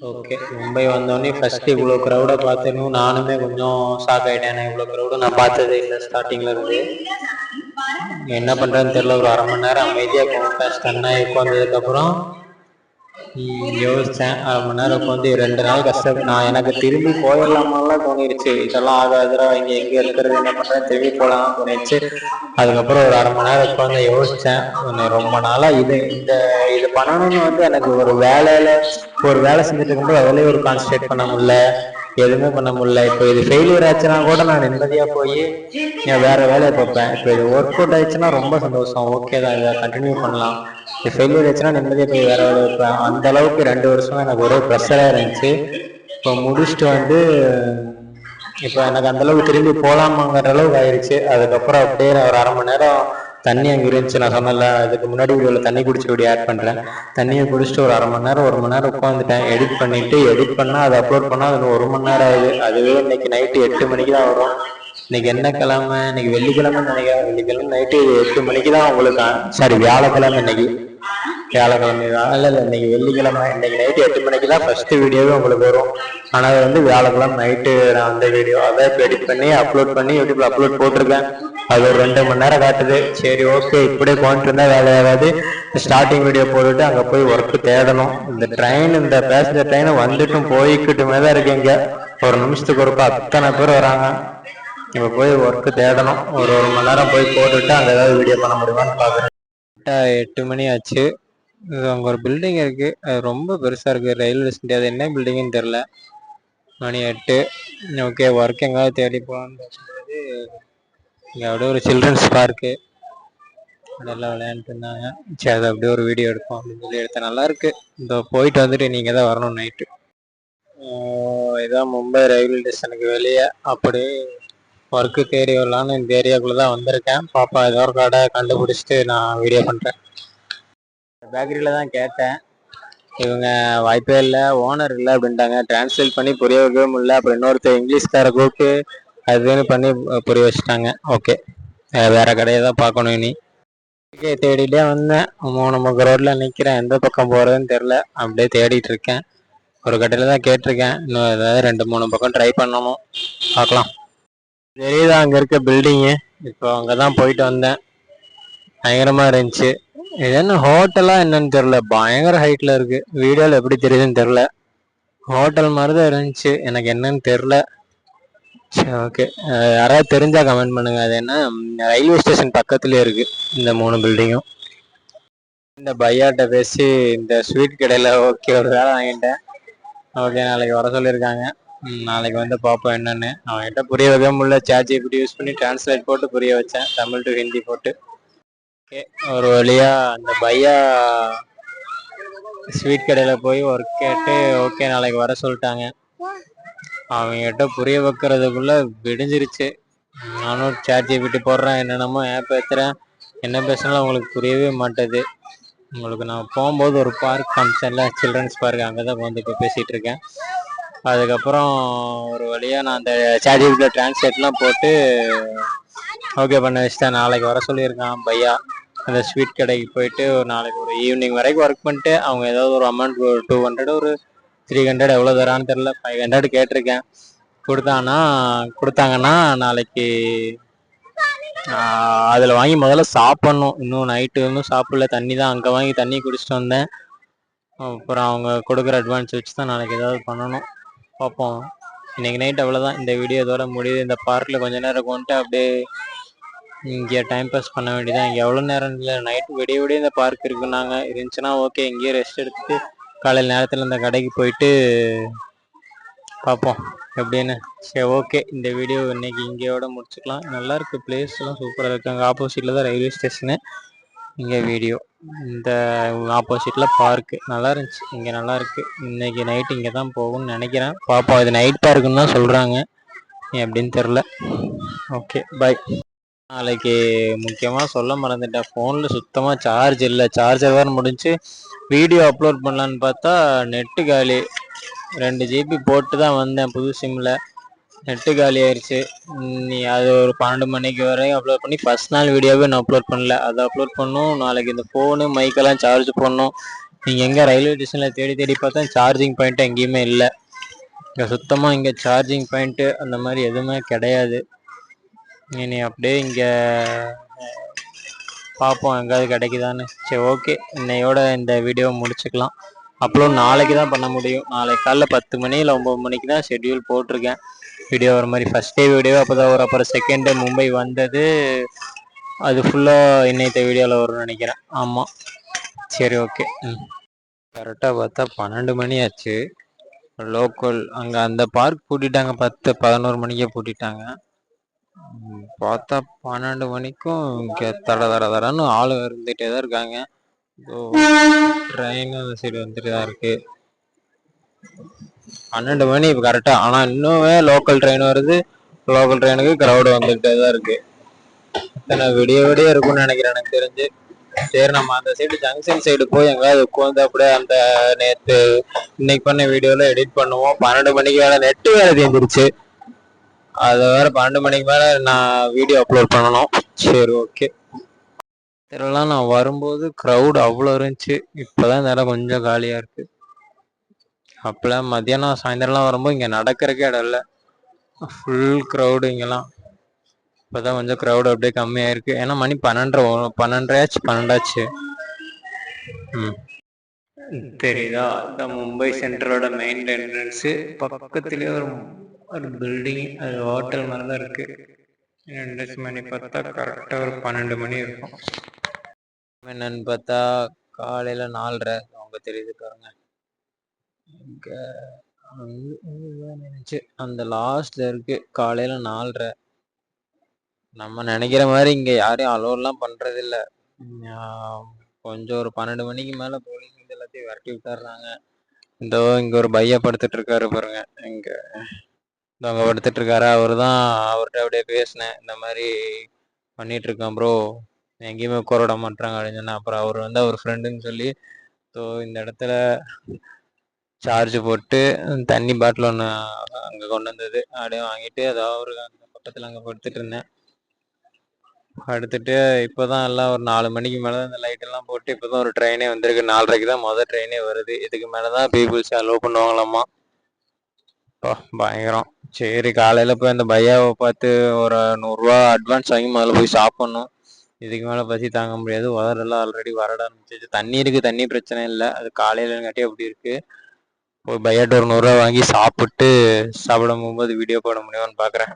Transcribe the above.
Okay. Mumbai வந்தோனே first இவ்வளோ க்ரௌட பார்த்ததும் நானுமே கொஞ்சம் ஷாக் ஆயிட்டேன். ஏன்னா இவ்வளோ க்ரௌட நான் பார்த்ததே இல்ல ஸ்டார்ட்டிங்ல இருந்து. என்ன பண்றதுன்னு தெரியல. ஒரு 1/2 மணி நேரம் அமைதியா ஸ்டன் ஆகி உட்காந்ததுக்கப்புறம் யோசிச்சேன். 1/2 மணி நேரம் உட்காந்து 2 நாள் நான் எனக்கு திரும்பி போயிடலாமான்லாம் தோணிருச்சு. இதெல்லாம் ஆகாதுடா, இங்க எங்க இருக்கிறது, என்ன பண்றது, திரும்பி போலாம் தோணிருச்சு. அதுக்கப்புறம் ஒரு 1/2 மணி நேரம் உட்காந்து யோசிச்சேன். ரொம்ப நாளா இது பண்ணணும்னு எனக்கு ஒரு வேலை செஞ்சுட்டு இருக்கும்போது அதுலயே ஒரு கான்சன்ட்ரேட் பண்ண முடியல, எதுவுமே பண்ண முடியல. இப்போ இது ஃபெயிலியர் ஆச்சுன்னா கூட நான் நிம்மதியா போய் வேற வேலையை பார்ப்பேன். இப்போ இது ஒர்க் அவுட் ஆயிடுச்சுன்னா ரொம்ப சந்தோஷம், ஓகே தான், இதை கண்டினியூ பண்ணலாம். இது ஃபெயிலியர் ஆச்சுன்னா நிம்மதியா போய் வேற வேலை வைப்பேன். அந்த அளவுக்கு 2 வருஷம் எனக்கு ஒரே ப்ரெஷரா இருந்துச்சு. இப்போ முடிச்சுட்டு இப்போ எனக்கு அந்த அளவுக்கு திரும்பி போலாமாங்கிற அளவுக்கு ஆயிடுச்சு. அதுக்கப்புறம் அப்படியே ஒரு 1/2 மணி நேரம் தண்ணி அங்கே இருந்துச்சு. நான் சொன்னல, அதுக்கு முன்னாடி வீடியோவில் தண்ணி குடிச்சு வீடியோ ஆட் பண்ணுறேன். தண்ணியை குடிச்சிட்டு ஒரு 1/2 மணி நேரம் 1 மணி நேரம் உட்காந்துட்டேன். எடிட் பண்ணால் அதை அப்லோட் பண்ணால் அது 1 மணி நேரம் ஆகுது. அதுவே இன்னைக்கு நைட்டு 8 மணிக்கு தான் வரும். இன்னைக்கு என்ன கிழமை? இன்னைக்கு வெள்ளிக்கிழமைன்னு நினைக்கிறேன். வெள்ளிக்கிழமை நைட்டு 8 மணிக்கு தான் உங்களுக்கு, சாரி வியாழக்கிழமை, வியாழக்கிழமை தான், இல்லை இன்னைக்கு வெள்ளிக்கிழமை. இன்னைக்கு நைட்டு 8 மணிக்கு தான் ஃபர்ஸ்ட் வீடியோவே உங்களுக்கு வரும். ஆனால் அது வியாழக்கிழமை நைட்டு நான் அந்த வீடியோ அதை இப்போ எடிட் பண்ணி அப்லோட் பண்ணி யூடியூப்ல அப்லோட் போட்டிருக்கேன். அது ஒரு 2 மணி நேரம் காட்டுது. சரி, ஓகே, இப்படியே போயிட்டு இருந்தா வேலையாகாது. ஸ்டார்டிங் வீடியோ போட்டுட்டு அங்கே போய் ஒர்க்கு தேடணும். இந்த பேசஞ்சர் ட்ரெயின் வந்துட்டும் போய்கிட்டுமே தான் இருக்கீங்க. ஒரு நிமிஷத்துக்கு ஒருக்கா அத்தனை பேர் வராங்க. இப்போ போய் ஒர்க்கு தேடணும். ஒரு மணி நேரம் போய் போட்டுட்டு அங்கே ஏதாவது வீடியோ பண்ண முடியுமான்னு பார்க்குறேன். 8 மணி ஆச்சு. அங்கே ஒரு பில்டிங் இருக்கு, அது ரொம்ப பெருசா இருக்கு, ரயில்வே ஸ்டேஷன். அது என்ன பில்டிங்னு தெரியல. மணி 8. ஓகே, ஒர்க் எங்காவது தேடி போகலான்னு பேசும்போது இங்கே அப்படியே ஒரு சில்ட்ரன்ஸ் பார்க்கு, அதெல்லாம் விளையாண்டுட்டு இருந்தாங்க. சரி, அதை அப்படியே ஒரு வீடியோ எடுப்போம் அப்படின்னு சொல்லி எடுத்தேன். நல்லா இருக்கு. இந்த போயிட்டு வந்துட்டு நீங்க தான் வரணும் நைட்டு. இதான் மும்பை ரயில்வே ஸ்டேஷனுக்கு வெளியே. அப்படியே ஒர்க்கு தேடி வரலான்னு இந்த ஏரியாக்குள்ளதான் வந்திருக்கேன். பாப்பா ஏதோ ஒரு கடை கண்டுபிடிச்சிட்டு நான் வீடியோ பண்றேன். பேக்கரியில தான் கேட்டேன். இவங்க வாய்ப்பே இல்லை, ஓனர் இல்லை அப்படின்ட்டாங்க. டிரான்ஸ்லேட் பண்ணி புரிய வைக்கவே முடியல. அப்புறம் இன்னொருத்தர் இங்கிலீஷ்கார கூப்பிட்டு அதுன்னு பண்ணி புரிய வச்சுட்டாங்க. ஓகே, வேற கடையை தான் பார்க்கணும் இனி. தேடிட்டே வந்தேன். 3 முக்கு ரோட்ல நிக்கிறேன். எந்த பக்கம் போறதுன்னு தெரியல. அப்படியே தேடிட்டு இருக்கேன். ஒரு கடையில தான் கேட்டிருக்கேன். இன்னும் ஏதாவது 2-3 பக்கம் ட்ரை பண்ணணும், பார்க்கலாம். தெரியுதா அங்க இருக்க பில்டிங்கு? இப்போ அங்கதான் போயிட்டு வந்தேன். பயங்கரமா இருந்துச்சு. இது என்ன ஹோட்டலா என்னன்னு தெரியல, பயங்கர ஹைட்ல இருக்கு. வீடியோல எப்படி தெரியுதுன்னு தெரியல. ஹோட்டல் மாதிரிதான் இருந்துச்சு, எனக்கு என்னன்னு தெரியல. சரி, ஓகே, யாராவது தெரிஞ்சா கமெண்ட் பண்ணுங்க. அது என்ன, ரயில்வே ஸ்டேஷன் பக்கத்துலயே இருக்கு இந்த 3 பில்டிங்கும். இந்த பையாட்ட பேசி இந்த ஸ்வீட் கடையில ஓகே ஒரு வேலை வாங்கிட்டேன். ஓகே, நாளைக்கு வர சொல்லியிருக்காங்க. நாளைக்கு வந்து பார்ப்போம் என்னன்னு. அவன்கிட்ட புரிய வைக்க முடியல. ChatGPT யூஸ் பண்ணி டிரான்ஸ்லேட் போட்டு புரிய வச்சேன், தமிழ் டு ஹிந்தி போட்டு. ஓகே, ஒரு வழியா அந்த பையா ஸ்வீட் கடையில போய் ஒர்க் கேட்டு ஓகே நாளைக்கு வர சொல்லிட்டாங்க. அவங்ககிட்ட புரிய வைக்கிறதுக்குள்ள விடிஞ்சிருச்சு. நானும் ChatGPT போடுறேன், என்னென்னமோ ஆப் ஏற்றுறேன். என்ன பேசினாலும் அவங்களுக்கு புரியவே மாட்டேது. உங்களுக்கு நான் போகும்போது ஒரு பார்க் காமிச்சேன்ல, சில்ட்ரன்ஸ் பார்க், அங்கே தான் வந்து இப்போ பேசிகிட்டு இருக்கேன். அதுக்கப்புறம் ஒரு வழியாக நான் அந்த ChatGPT டிரான்ஸ்லேட்லாம் போட்டு ஓகே பண்ண வச்சுட்டேன். நாளைக்கு வர சொல்லியிருக்கான் பையா. அந்த ஸ்வீட் கடைக்கு போயிட்டு நாளைக்கு ஒரு ஈவினிங் வரைக்கும் ஒர்க் பண்ணிட்டு அவங்க ஏதாவது ஒரு அமௌண்ட், ஒரு 200 ஒரு 300 எவ்வளோ தரான்னு தெரில, 500 கேட்டிருக்கேன். கொடுத்தாங்கன்னா நாளைக்கு அதில் வாங்கி முதல்ல சாப்பிட்ணும். இன்னும் நைட்டு இன்னும் சாப்பிடல, தண்ணி தான் அங்கே வாங்கி தண்ணி குடிச்சிட்டு வந்தேன். அப்புறம் அவங்க கொடுக்குற அட்வான்ஸ் வச்சு தான் நாளைக்கு ஏதாவது பண்ணணும், பார்ப்போம். இன்னைக்கு நைட் அவ்வளோதான். இந்த வீடியோ இதோட முடியுது. இந்த பார்க்கில் கொஞ்ச நேரம் கொண்டு அப்படியே இங்கே டைம் பாஸ் பண்ண வேண்டியதான். இங்கே எவ்வளோ நேரம் இல்லை, நைட்டு விடிய இந்த பார்க் இருக்குன்னாங்க. இருந்துச்சுன்னா ஓகே, இங்கேயே ரெஸ்ட் எடுத்துட்டு காலையில் நேரத்தில் இந்த கடைக்கு போயிட்டு பார்ப்போம் எப்படின்னு. சரி, ஓகே, இந்த வீடியோ இன்னைக்கு இங்கேயோட முடிச்சுக்கலாம். நல்லா இருக்கு, பிளேஸ்லாம் சூப்பராக இருக்கு. அங்கே ஆப்போசிட்ல தான் ரயில்வே ஸ்டேஷனு, இங்கே வீடியோ, இந்த ஆப்போசிட்ல பார்க்கு நல்லா இருந்துச்சு. இங்கே நல்லா இருக்கு. இன்னைக்கு நைட்டு இங்கே தான் போகும்னு நினைக்கிறேன், பார்ப்போம். இது நைட் பார்க்குன்னு தான் சொல்றாங்க, எப்படின்னு தெரில. ஓகே, பாய். நாளைக்கு முக்கியமாக சொல்ல மறந்துட்டேன், ஃபோனில் சுத்தமாக சார்ஜ் இல்லை. சார்ஜர் வேறு முடிஞ்சு வீடியோ அப்லோட் பண்ணலான்னு பார்த்தா நெட்டு காலி. 2 GB போட்டு தான் வந்தேன் புது சிம்மில், நெட்டு காலி ஆயிடுச்சு. நீ அது ஒரு 12 மணிக்கு வரையும் அப்லோட் பண்ணி ஃபர்ஸ்ட் நாள் வீடியோவே நான் அப்லோட் பண்ணல. அதை அப்லோட் பண்ணும். நாளைக்கு இந்த ஃபோனு மைக்கெல்லாம் சார்ஜ் பண்ணணும். நீங்கள் எங்கே ரயில்வே ஸ்டேஷனில் தேடி தேடி பார்த்தா சார்ஜிங் பாயிண்ட் எங்கேயுமே இல்லை. இங்கே சுத்தமாக இங்கே சார்ஜிங் பாயிண்ட்டு அந்த மாதிரி எதுவுமே கிடையாது. இனி அப்படியே இங்கே பார்ப்போம் எங்கேயாவது கிடைக்குதான்னு. சரி, ஓகே, இன்னையோட இந்த வீடியோ முடிச்சுக்கலாம். அப்லோட் நாளைக்கு தான் பண்ண முடியும். நாளைக்கு காலைல 10 மணி இல்லை 9 மணிக்கு தான் ஷெட்யூல் போட்டிருக்கேன் வீடியோ வர மாதிரி. ஃபஸ்ட் டே வீடியோ அப்போ தான் வரும். அப்புறம் செகண்ட் டே மும்பை வந்தது, அது ஃபுல்லாக இன்னைத்த வீடியோவில் வரும்னு நினைக்கிறேன். ஆமாம், சரி, ஓகே. கரெக்டாக பார்த்தா 12 மணி ஆச்சு. லோக்கல் அங்கே அந்த பார்க் பூட்டிட்டாங்க, 10-11 மணிக்கே பூட்டிட்டாங்க. பார்த்தா 12 மணிக்கும் இங்கே தடன்னு ஆள் இருந்துகிட்டே தான் இருக்காங்க. ட்ரெயின் அந்த சைடு வந்துட்டு தான் இருக்கு. 12 மணி இப்போ கரெக்டாக. ஆனால் இன்னுமே லோக்கல் ட்ரெயின் வருது. லோக்கல் ட்ரெயினுக்கு க்ரௌடு வந்துகிட்டே தான் இருக்கு. விடிய விடிய இருக்கும்னு நினைக்கிறேன் எனக்கு தெரிஞ்சு. சரி, நம்ம அந்த சைடு ஜங்ஷன் சைடு போய் எங்கேயாவது உட்காந்து அப்படியே அந்த நேற்று இன்னைக்கு பண்ண வீடியோவில் எடிட் பண்ணுவோம். 12 மணிக்கு மேலே நெட்டு வேலை தீர்ந்துருச்சு. அது வேற 12 மணிக்கு மேலே நான் வீடியோ அப்லோட் பண்ணணும். சரி, ஓகே. இதெல்லாம் நான் வரும்போது க்ரௌட் அவ்வளோ இருந்துச்சு. இப்போதான் இந்த இடம் கொஞ்சம் காலியாக இருக்கு. அப்போல்லாம் மத்தியானம் சாயந்தரம்லாம் வரும்போது இங்கே நடக்கிறக்கே இடம் இல்லை, ஃபுல் க்ரௌடு இங்கெல்லாம். இப்போதான் கொஞ்சம் க்ரௌடு அப்படியே கம்மியாக இருக்கு. ஏன்னா மணி 12:30 தெரியுதா? இந்த மும்பை சென்ட்ரலோட மெயின் என்ட்ரன்ஸு பக்கத்துலேயே ஒரு பில்டிங், அது ஹோட்டல் மாதிரி தான் இருக்கு. மணி பார்த்தா கரெக்டாக ஒரு 12 மணி இருக்கும். என்னன்னு பார்த்தா காலையில் 4:30. அவங்க தெரியுது பாருங்க, நினைச்சு அந்த லாஸ்ட்ல இருக்கு. காலையில 4:30. நம்ம நினைக்கிற மாதிரி இங்க யாரையும் அலோவெல்லாம் பண்றது இல்ல. கொஞ்சம் ஒரு 12 மணிக்கு மேல போலீஸ் எல்லாத்தையும் விரட்டி விட்டுறாங்க. இங்க ஒரு பையா படுத்துட்டு இருக்காரு பாருங்க, இங்க அங்க படுத்துட்டு இருக்காரு. அவர்கிட்ட அப்படியே பேசினேன், இந்த மாதிரி பண்ணிட்டு இருக்கேன் ப்ரோ, எங்கேயுமே உட்கார விட மாட்டாங்க அப்படின்னு சொன்னேன். அப்புறம் அவர் அவர் ஃப்ரெண்டுன்னு சொல்லி இந்த இடத்துல சார்ஜ் போட்டு தண்ணி பாட்டில் ஒன்று அங்கே கொண்டு வந்தது, அப்படியே வாங்கிட்டு அவருக்கு அந்த பக்கத்தில் அங்கே படுத்துட்டு இருந்தேன். படுத்துட்டு இப்போதான் எல்லாம் ஒரு 4 மணிக்கு மேலே இந்த லைட்டெல்லாம் போட்டு இப்போதான் ஒரு ட்ரெயினே வந்திருக்கு. 4:30க்கு தான் மொதல் ட்ரெயினே வருது. இதுக்கு மேலே தான் பீப்புள்ஸ் அலோவ் பண்ணுவாங்களாமா. பயங்கரம். சரி, காலையில் போய் அந்த பையாவை பார்த்து ஒரு 100 ரூபா அட்வான்ஸ் வாங்கி முதல்ல போய் சாப்பிட்ணும். இதுக்கு மேலே பசி தாங்க முடியாது. உதறெல்லாம் ஆல்ரெடி வரட ஆரம்பிச்சிச்சு. தண்ணி இருக்குது, தண்ணி பிரச்சனை இல்லை, அது காலையிலங்காட்டி அப்படி இருக்கு. போய் பையாட்ட ஒரு 100 ரூபா வாங்கி சாப்பிட்டு சாப்பிட போகும்போது வீடியோ போட முடியும்னு பார்க்குறேன்.